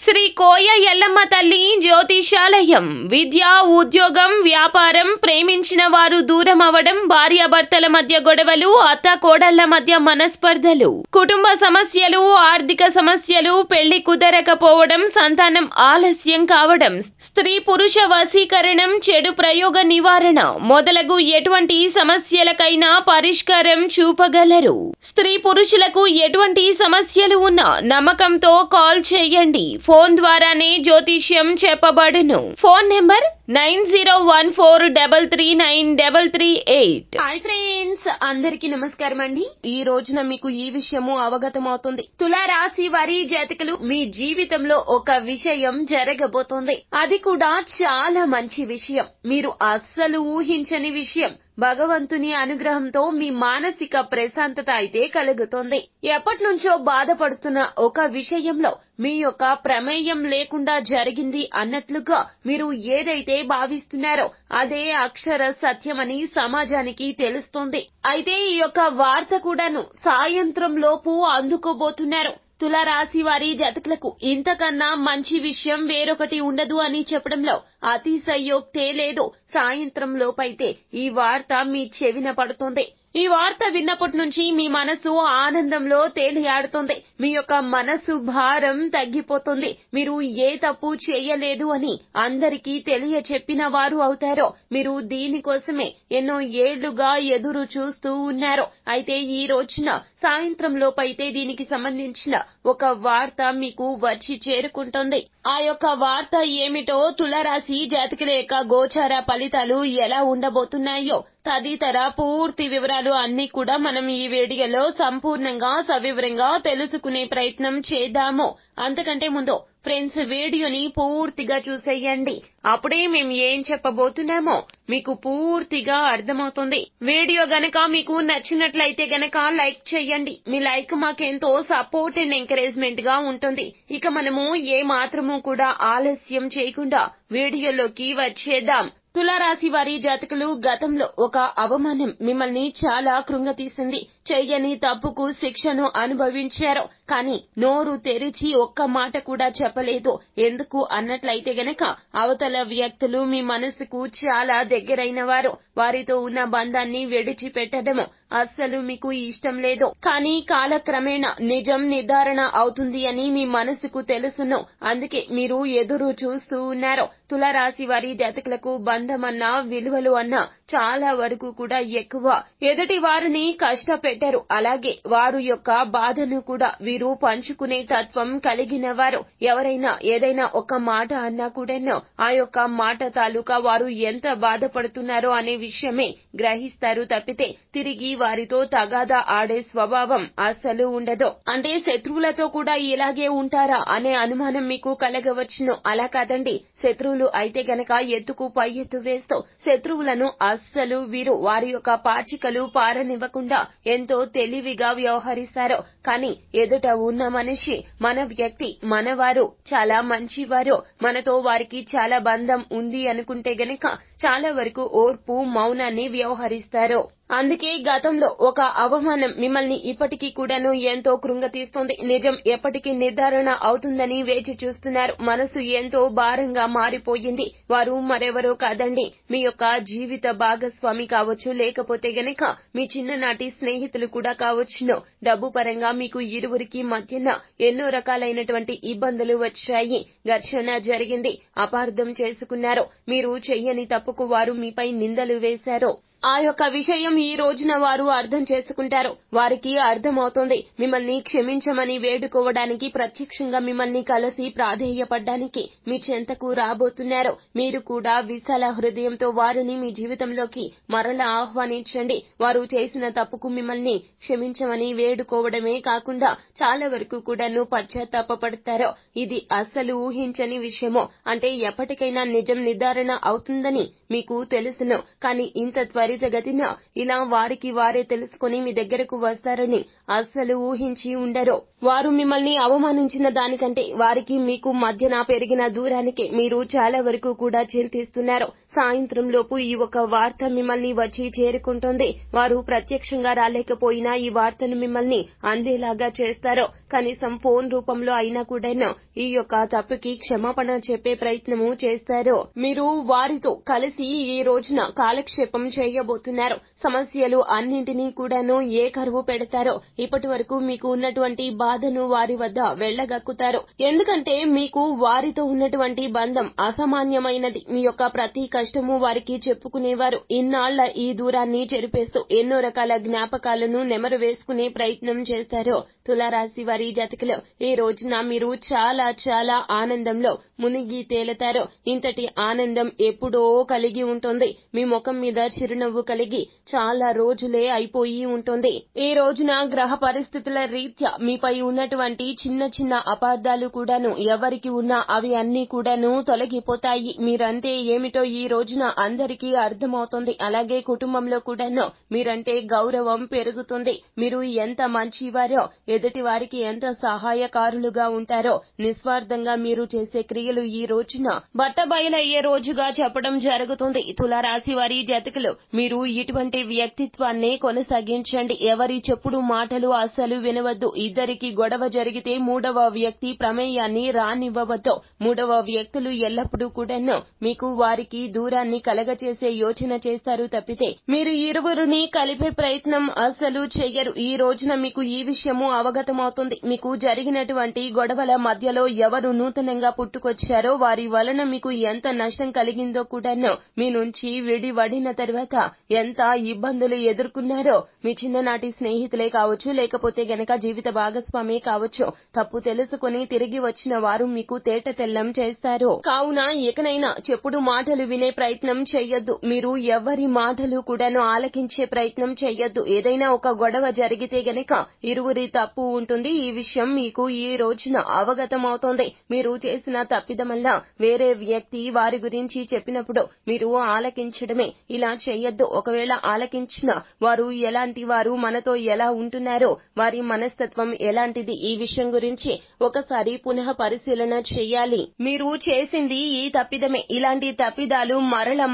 శ్రీ కోయ ఎల్లమ్మ తల్లి జ్యోతిషాలయం. విద్య, ఉద్యోగం, వ్యాపారం, ప్రేమించిన వారు దూరం అవడం, భార్యాభర్తల మధ్య గొడవలు, అత్తాకోడళ్ల మధ్య మనస్పర్ధలు, కుటుంబ సమస్యలు, ఆర్థిక సమస్యలు, పెళ్లి కుదరకపోవడం, సంతానం ఆలస్యం కావడం, స్త్రీ పురుష వశీకరణం, చెడు ప్రయోగ నివారణ మొదలగు ఎటువంటి సమస్యలకైనా పరిష్కారం చూపగలరు. స్త్రీ పురుషులకు ఎటువంటి సమస్యలు ఉన్నా నమ్మకంతో కాల్ చేయండి. ఫోన్ ద్వారానే జ్యోతిష్యం చెప్పబడును. Phone number 9014339338. హాయ్ ఫ్రెండ్స్, అందరికీ నమస్కారం అండి. ఈ రోజున మీకు ఈ విషయము అవగతమవుతుంది. తులారాశి వారి జాతకులు, మీ జీవితంలో ఒక విషయం జరగబోతోంది. అది కూడా చాలా మంచి విషయం, మీరు అస్సలు ఊహించని విషయం. భగవంతుని అనుగ్రహంతో మీ మానసిక ప్రశాంతత అయితే కలుగుతోంది. ఎప్పటి నుంచో బాధపడుతున్న ఒక విషయంలో మీ యొక్క ప్రమేయం లేకుండా జరిగింది అన్నట్లుగా మీరు ఏదైతే భావిస్తున్నారో అదే అక్షర సత్యమని సమాజానికి తెలుస్తోంది. అయితే ఈ యొక్క వార్త కూడాను సాయంత్రం లోపు అందుకోబోతున్నారు. తులారాశి వారి జాతకులకు ఇంతకన్నా మంచి విషయం వేరొకటి ఉండదు అని చెప్పడంలో అతిశయోక్తే లేదు. సాయంత్రం లోపైతే ఈ వార్త మీ చెవిన పడుతోంది. ఈ వార్త విన్నప్పటి నుంచి మీ మనసు ఆనందంలో తేలియాడుతోంది. మీ యొక్క మనసు భారం తగ్గిపోతుంది. మీరు ఏ తప్పు చేయలేదు అని అందరికీ తెలియచెప్పిన వారు అవుతారో. మీరు దీనికోసమే ఎన్నో ఏళ్లుగా ఎదురు చూస్తూ ఉన్నారు. అయితే ఈ రోజున సాయంత్రం లోపైతే దీనికి సంబంధించిన ఒక వార్త మీకు వచ్చి చేరుకుంటుంది. ఆ యొక్క వార్త ఏమిటో, తులారాశి జాతకుల యొక్క గోచార ఫలితాలు ఎలా ఉండబోతున్నాయో తదితర పూర్తి వివరాలు అన్ని కూడా మనం ఈ వీడియోలో సంపూర్ణంగా సవివరంగా తెలుసుకునే ప్రయత్నం చేద్దాము. అంతకంటే ముందు ఫ్రెండ్స్, వీడియోని పూర్తిగా చూసేయండి. అప్పుడే మేము ఏం చెప్పబోతున్నామో మీకు పూర్తిగా అర్థమవుతుంది. వీడియో గనక మీకు నచ్చినట్లయితే గనక లైక్ చేయండి. మీ లైక్ మాకెంతో సపోర్ట్ అండ్ ఎంకరేజ్మెంట్ గా ఉంటుంది. ఇక మనము ఏ మాత్రము కూడా ఆలస్యం చేయకుండా వీడియోలోకి వచ్చేద్దాం. తులారాశి వారి జాతకులు, గతంలో ఒక అవమానం మిమ్మల్ని చాలా కృంగతీసింది. చెయ్యని తప్పుకు శిక్షను అనుభవించారు. కానీ నోరు తెరిచి ఒక్క మాట కూడా చెప్పలేదు. ఎందుకు అన్నట్లయితే గనక అవతల వ్యక్తులు మీ మనసుకు చాలా దగ్గరైన వారు. వారితో ఉన్న బంధాన్ని విడిచిపెట్టడము అస్సలు మీకు ఇష్టం లేదు. కానీ కాలక్రమేణా నిజం నిర్ధారణ అవుతుంది అని మీ మనసుకు తెలుసును. అందుకే మీరు ఎదురు చూస్తూ ఉన్నారు. తులారాశి వారి జాతకులకు బంధమన్నా, విలువలు అన్నా చాలా వరకు కూడా ఎక్కువ. ఎదుటి వారిని కష్టపెట్టరు. అలాగే వారు యొక్క బాధను కూడా వీరు పంచుకునే తత్వం కలిగిన వారు. ఎవరైనా ఏదైనా ఒక మాట అన్నా కూడాను ఆ యొక్క మాట తాలూకా వారు ఎంత బాధపడుతున్నారో అనే విషయమే గ్రహిస్తారు తప్పితే తిరిగి వారితో తగాదా ఆడే స్వభావం అస్సలు ఉండదు. అంటే శత్రువులతో కూడా ఇలాగే ఉంటారా అనే అనుమానం మీకు కలగవచ్చును. అలా కాదండి. శత్రువులు అయితే గనక ఎత్తుకు పై ఎత్తు వేస్తూ శత్రువులను అస్సలు వీరు వారి యొక్క పాచికలు పారనివ్వకుండా ఎంతో తెలివిగా వ్యవహరిస్తారు. కానీ ఎదుట ఉన్న మనిషి, మన వ్యక్తి, మనవారు, చాలా మంచివారు, మనతో వారికి చాలా బంధం ఉంది అనుకుంటే గనక చాలా వరకు ఓర్పు, మౌనాన్ని వ్యవహరిస్తారు. అందుకే గతంలో ఒక అవమానం మిమ్మల్ని ఇప్పటికీ కూడాను ఎంతో కృంగతీస్తుంది. నిజం ఎప్పటికీ నిర్ధారణ అవుతుందని వేచి చూస్తున్నారు. మనసు ఎంతో భారంగా మారిపోయింది. వారు మరెవరో కాదండి, మీ యొక్క జీవిత భాగస్వామి కావచ్చు, లేకపోతే గనక మీ చిన్ననాటి స్నేహితులు కూడా కావచ్చును. డబ్బు పరంగా మీకు ఇరువురికి మధ్యన ఎన్నో రకాలైనటువంటి ఇబ్బందులు వచ్చాయి. ఘర్షణ జరిగింది. అపార్థం చేసుకున్నారు. మీరు చెయ్యని తప్పుకు వారు మీపై నిందలు వేశారు. ఆ యొక్క విషయం ఈ రోజున వారు అర్థం చేసుకుంటారు. వారికి అర్థమవుతుంది. మిమ్మల్ని క్షమించమని వేడుకోవడానికి, ప్రత్యక్షంగా మిమ్మల్ని కలిసి ప్రాధేయపడ్డానికి మీ చెంతకు రాబోతున్నారు. మీరు కూడా విశాల హృదయంతో వారిని మీ జీవితంలోకి మరలా ఆహ్వానించండి. వారు చేసిన తప్పుకు మిమ్మల్ని క్షమించమని వేడుకోవడమే కాకుండా చాలా వరకు కూడాను పశ్చాత్తాపపడతారు. ఇది అస్సలు ఊహించని విషయము. అంటే ఎప్పటికైనా నిజం నిర్ధారణ అవుతుందని మీకు తెలుసును. కానీ ఇంత త్వరగా త్వరితగతిన ఇలా వారికి వారే తెలుసుకుని మీ దగ్గరకు వస్తారని అస్సలు ఊహించి ఉండరు. వారు మిమ్మల్ని అవమానించిన దానికంటే వారికి మీకు మధ్యన పెరిగిన దూరానికి మీరు చాలా వరకు కూడా చింతిస్తున్నారు. సాయంత్రం లోపు ఈ ఒక వార్త మిమ్మల్ని వచ్చి చేరుకుంటుంది. వారు ప్రత్యక్షంగా రాలేకపోయినా ఈ వార్తను మిమ్మల్ని అందేలాగా చేస్తారు. కనీసం ఫోన్ రూపంలో అయినా కూడాను ఈ యొక్క తప్పుకి క్షమాపణ చెప్పే ప్రయత్నము చేస్తారు. మీరు వారితో కలిసి ఈ రోజున కాలక్షేపం చేయబోతున్నారు. సమస్యలు అన్నింటినీ కూడాను ఏ కరువు పెడతారో ఇప్పటి వరకు మీకు ఉన్నటువంటి బాధను వారి వద్ద వెళ్లగక్కుతారు. ఎందుకంటే మీకు వారితో ఉన్నటువంటి బంధం అసామాన్యమైనది. మీ యొక్క ప్రతి కష్టము వారికి చెప్పుకునేవారు. ఇన్నాళ్ల ఈ దూరాన్ని చెరిపేస్తూ ఎన్నో రకాల జ్ఞాపకాలను నెమరు వేసుకునే ప్రయత్నం చేస్తారు. తులారాశి వారి జాతకులు ఈ రోజున మీరు చాలా చాలా ఆనందంలో మునిగి తేలుతారు. ఇంతటి ఆనందం ఎప్పుడో కలిగి ఉంటుంది. మీ ముఖం మీద చిరునవ్వు కలిగి చాలా రోజులే అయిపోయి ఉంటుంది. ఈ రోజున గ్రహ పరిస్థితుల రీత్యా మీపై ఉన్నటువంటి చిన్న చిన్న అపార్థాలు కూడాను ఎవరికి ఉన్నా అవి అన్నీ కూడాను తొలగిపోతాయి. మీరంటే ఏమిటో ఈ రోజున అందరికీ అర్థమవుతుంది. అలాగే కుటుంబంలో కూడాను మీరంటే గౌరవం పెరుగుతుంది. మీరు ఎంత మంచివారో, ఎదుటి వారికి ఎంత సహాయకారులుగా ఉంటారో నిస్వార్థంగా మీరు చేసే క్రియలు ఈ రోజున బట్టబయలయ్యే రోజుగా చెప్పడం జరుగుతుంది. తులారాశి వారి జాతకులు మీరు ఇటువంటి వ్యక్తిత్వాన్ని కొనసాగించండి. ఎవరి చెప్పుడు మాటలు అస్సలు వినవద్దు. ఇద్దరికి గొడవ జరిగితే మూడవ వ్యక్తి ప్రమేయాన్ని రానివ్వవద్దు. మూడవ వ్యక్తులు ఎల్లప్పుడూ కూడాను మీకు వారికి దూరాన్ని కలగచేసే యోచన చేస్తారు తప్పితే మీరు ఇరువురిని కలిపే ప్రయత్నం అస్సలు చెయ్యరు. ఈ రోజున మీకు ఈ విషయము అవగతమవుతుంది. మీకు జరిగినటువంటి గొడవల మధ్యలో ఎవరు నూతనంగా పుట్టుకొచ్చారో వారి వలన మీకు ఎంత నష్టం కలిగిందో కూడాను, మీ నుంచి విడివడిన తర్వాత ఎంత ఇబ్బందులు ఎదుర్కొన్నారో మీ చిన్ననాటి స్నేహితులే కావచ్చు, లేకపోతే గనక జీవిత భాగస్వామే కావచ్చు, తప్పు తెలుసుకుని తిరిగి వచ్చిన వారు మీకు తేట తెల్లం చేస్తారు. కావున ఇకనైనా చెప్పుడు మాటలు వినే ప్రయత్నం చెయ్యొద్దు. మీరు ఎవరి మాటలు కూడాను ఆలకించే ప్రయత్నం చెయ్యొద్దు. ఏదైనా ఒక గొడవ జరిగితే గనక ఇరువురి తప్పు ఉంటుంది. ఈ విషయం మీకు ఈ రోజున అవగతమవుతోంది. మీరు చేసిన తప్పిదమల్లా వేరే వ్యక్తి వారి గురించి చెప్పినప్పుడు మీరు ఆలకించడమే. ఇలా చెయ్యొద్దు. ఒకవేళ ఆలకించిన వారు ఎలాంటి వారు, మనతో ఎలా ఉంటున్నారో, వారి మనస్తత్వం ఎలాంటిది, ఈ విషయం గురించి ఒకసారి పునః పరిశీలన చెయ్యాలి. మీరు చేసింది ఈ తప్పిదమే. ఇలాంటి తప్పిదాలు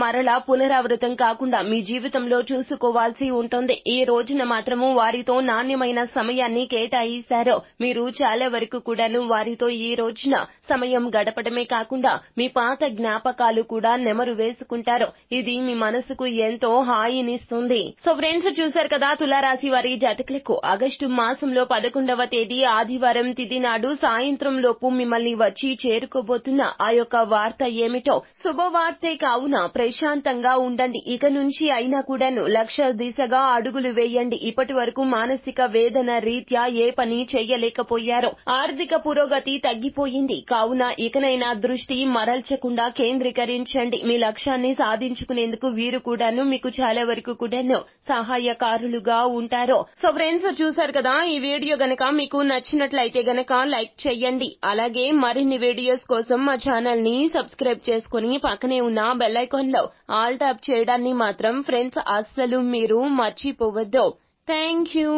మరల పునరావృతం కాకుండా మీ జీవితంలో చూసుకోవాల్సి ఉంటుంది. ఈ రోజున మాత్రము వారితో నాణ్యమైన సమయాన్ని కేటాయిస్తారు. మీరు చాలా వరకు కూడాను వారితో ఈ రోజున సమయం గడపడమే కాకుండా మీ పాత జ్ఞాపకాలు కూడా నెమరు వేసుకుంటారు. ఇది మీ మనసుకు ఎంతో హాయినిస్తుంది. సో ఫ్రెండ్స్, చూశారు కదా తులారాశి వారి జాతకులకు ఆగస్టు మాసంలో 11వ తేదీ ఆదివారం తిథి నాడు సాయంత్రం లోపు మిమ్మల్ని వచ్చి చేరుకోబోతున్న ఆ యొక్క వార్త ఏమిటో. శుభవార్తే కావున ప్రశాంతంగా ఉండండి. ఇక నుంచి అయినా కూడాను లక్ష్య దిశగా అడుగులు వేయండి. ఇప్పటి వరకు మానసిక వేదన రీత్యా ఏ పని చెయ్యలేకపోయారో, ఆర్థిక పురోగతి తగ్గిపోయింది. కావున ఇకనైనా దృష్టి మరల్చకుండా కేంద్రీకరించండి. మీ లక్ష్యాన్ని సాధించుకునేందుకు వీరు కూడాను మీకు చాలా వరకు కూడాను సహాయకారులుగా ఉంటారు. సో ఫ్రెండ్స్, చూశారు కదా, ఈ వీడియో గనక మీకు నచ్చినట్లయితే గనక లైక్ చెయ్యండి. అలాగే మరిన్ని వీడియోస్ కోసం మా ఛానల్ ని సబ్స్క్రైబ్ చేసుకుని పక్కనే ఉన్న బెల్ ఐకాన్ లో ఆల్ టాప్ చేయడాన్ని మాత్రం ఫ్రెండ్స్ అస్సలు మీరు మర్చిపోవద్దు. Thank you.